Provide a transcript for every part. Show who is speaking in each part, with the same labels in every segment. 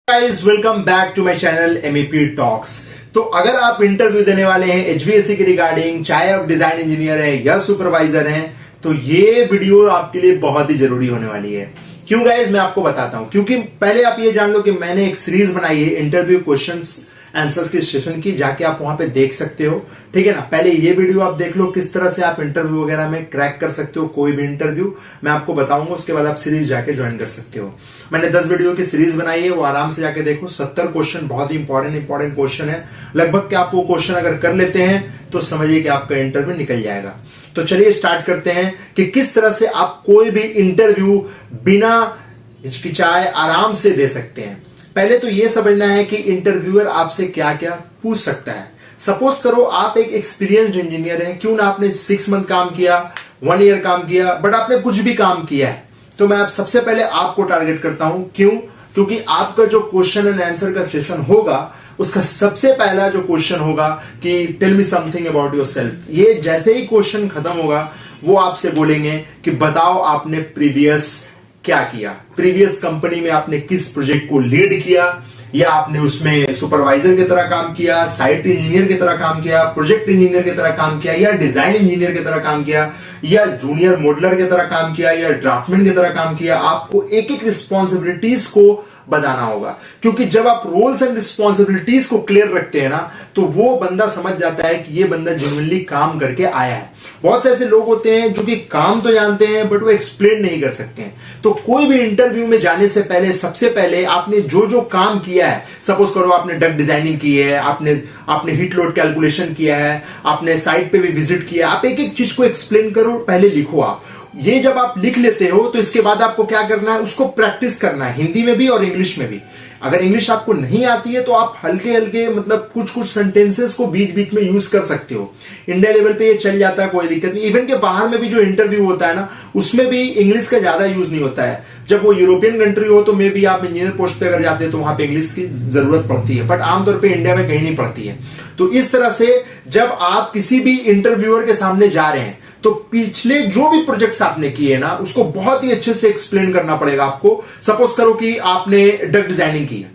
Speaker 1: Guys welcome back to my channel MAP talks. तो अगर आप इंटरव्यू देने वाले हैं एचवीएसी के रिगार्डिंग, चाहे आप डिजाइन इंजीनियर हैं या सुपरवाइजर हैं, तो ये वीडियो आपके लिए बहुत ही जरूरी होने वाली है। क्यों गाइस, मैं आपको बताता हूं। क्योंकि पहले आप ये जान लो कि मैंने एक सीरीज बनाई है इंटरव्यू क्वेश्चंस आंसर्स के सेशन की, जाके आप वहां पे देख सकते हो। ठीक है ना। पहले ये वीडियो आप देख लो किस तरह से आप इंटरव्यू वगैरह में क्रैक कर सकते हो कोई भी इंटरव्यू, मैं आपको बताऊंगा। उसके बाद आप सीरीज जाके ज्वाइन कर सकते हो। मैंने 10 वीडियो की सीरीज बनाई है, वो आराम से जाके देखो। 70 क्वेश्चन बहुत ही इंपॉर्टेंट क्वेश्चन है। लगभग कि आप वो क्वेश्चन अगर कर लेते हैं तो समझिए कि आपका इंटरव्यू निकल जाएगा। तो चलिए स्टार्ट करते हैं कि किस तरह से आप कोई भी इंटरव्यू बिना हिचकिचाए आराम से दे सकते हैं। पहले तो यह समझना है कि इंटरव्यूअर आपसे क्या क्या पूछ सकता है। सपोज करो आप एक एक्सपीरियंस्ड इंजीनियर हैं, क्यों ना आपने 6 मंथ काम किया, 1 ईयर काम किया, बट आपने कुछ भी काम किया है, तो मैं सबसे पहले आपको टारगेट करता हूं। क्यों? क्योंकि आपका जो क्वेश्चन एंड आंसर का सेशन होगा, उसका सबसे पहला जो क्वेश्चन होगा कि tell me something about yourself. ये जैसे ही क्वेश्चन खत्म होगा, वो आपसे बोलेंगे कि बताओ आपने प्रीवियस क्या किया, प्रीवियस कंपनी में आपने किस प्रोजेक्ट को लीड किया, या आपने उसमें सुपरवाइजर की तरह काम किया, साइट इंजीनियर की तरह काम किया, प्रोजेक्ट इंजीनियर की तरह काम किया, या डिजाइन इंजीनियर की तरह काम किया, या जूनियर मॉडलर की तरह काम किया, या ड्राफ्टमैन की तरह काम किया। आपको एक एक रिस्पॉन्सिबिलिटीज को बताना होगा। क्योंकि जब आप रोल्स एंड रिस्पॉन्सिबिलिटीज को क्लियर रखते हैं ना, तो वो बंदा समझ जाता है कि ये बंदा जेन्युइनली काम करके आया है। बहुत से ऐसे लोग होते हैं जो कि काम तो जानते हैं बट वो एक्सप्लेन नहीं कर सकते हैं। तो कोई भी इंटरव्यू में जाने से पहले सबसे पहले आपने जो जो काम किया है, सपोज करो आपने डक डिजाइनिंग की है, आपने हीट लोड कैलकुलेशन किया है, आपने साइट पे भी विजिट किया, आप एक एक चीज को एक्सप्लेन करो, पहले लिखो आप। ये जब आप लिख लेते हो तो इसके बाद आपको क्या करना है, उसको प्रैक्टिस करना है, हिंदी में भी और इंग्लिश में भी। अगर इंग्लिश आपको नहीं आती है तो आप हल्के हल्के मतलब कुछ सेंटेंसेस को बीच बीच में यूज कर सकते हो। इंडिया लेवल पे ये चल जाता है, कोई दिक्कत नहीं। इवन के बाहर में भी जो इंटरव्यू होता है ना, उसमें भी इंग्लिश का ज्यादा यूज नहीं होता है। जब वो यूरोपियन कंट्री हो तो मे भी आप इंजीनियर पोस्ट पे अगर जाते हैं तो वहां पे इंग्लिश की जरूरत पड़ती है, बट आमतौर पर इंडिया में कहीं नहीं पड़ती है। तो इस तरह से जब आप किसी भी इंटरव्यूअर के सामने जा रहे हैं, तो पिछले जो भी प्रोजेक्ट्स आपने किए ना, उसको बहुत ही अच्छे से एक्सप्लेन करना पड़ेगा आपको। सपोज करो कि आपने डक डिजाइनिंग की है,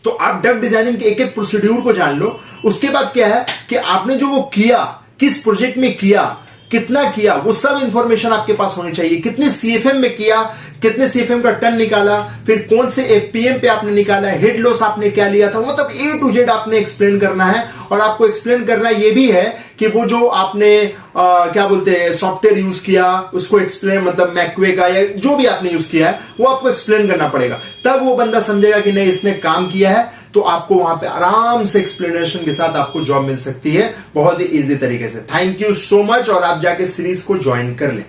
Speaker 1: तो आप डक डिजाइनिंग के एक एक प्रोसीड्यूर को जान लो। उसके बाद क्या है कि आपने जो वो किया, किस प्रोजेक्ट में किया, कितना किया, वो सब इंफॉर्मेशन आपके पास होनी चाहिए। कितने सीएफएम में किया, कितने सीएफएम का टन निकाला, फिर कौन से एफपीएम पे आपने निकाला, हेड लॉस आपने क्या लिया था, मतलब ए टू जेड आपने एक्सप्लेन करना है। और आपको एक्सप्लेन करना ये भी है कि वो जो आपने क्या बोलते हैं सॉफ्टवेयर यूज किया, उसको एक्सप्लेन, मतलब मैकवे का या जो भी आपने यूज किया है वो आपको एक्सप्लेन करना पड़ेगा। तब वो बंदा समझेगा कि नहीं, इसने काम किया है, तो आपको वहां पे आराम से एक्सप्लेनेशन के साथ आपको जॉब मिल सकती है बहुत ही इजी तरीके से। थैंक यू सो मच, और आप जाके सीरीज को ज्वाइन कर लें।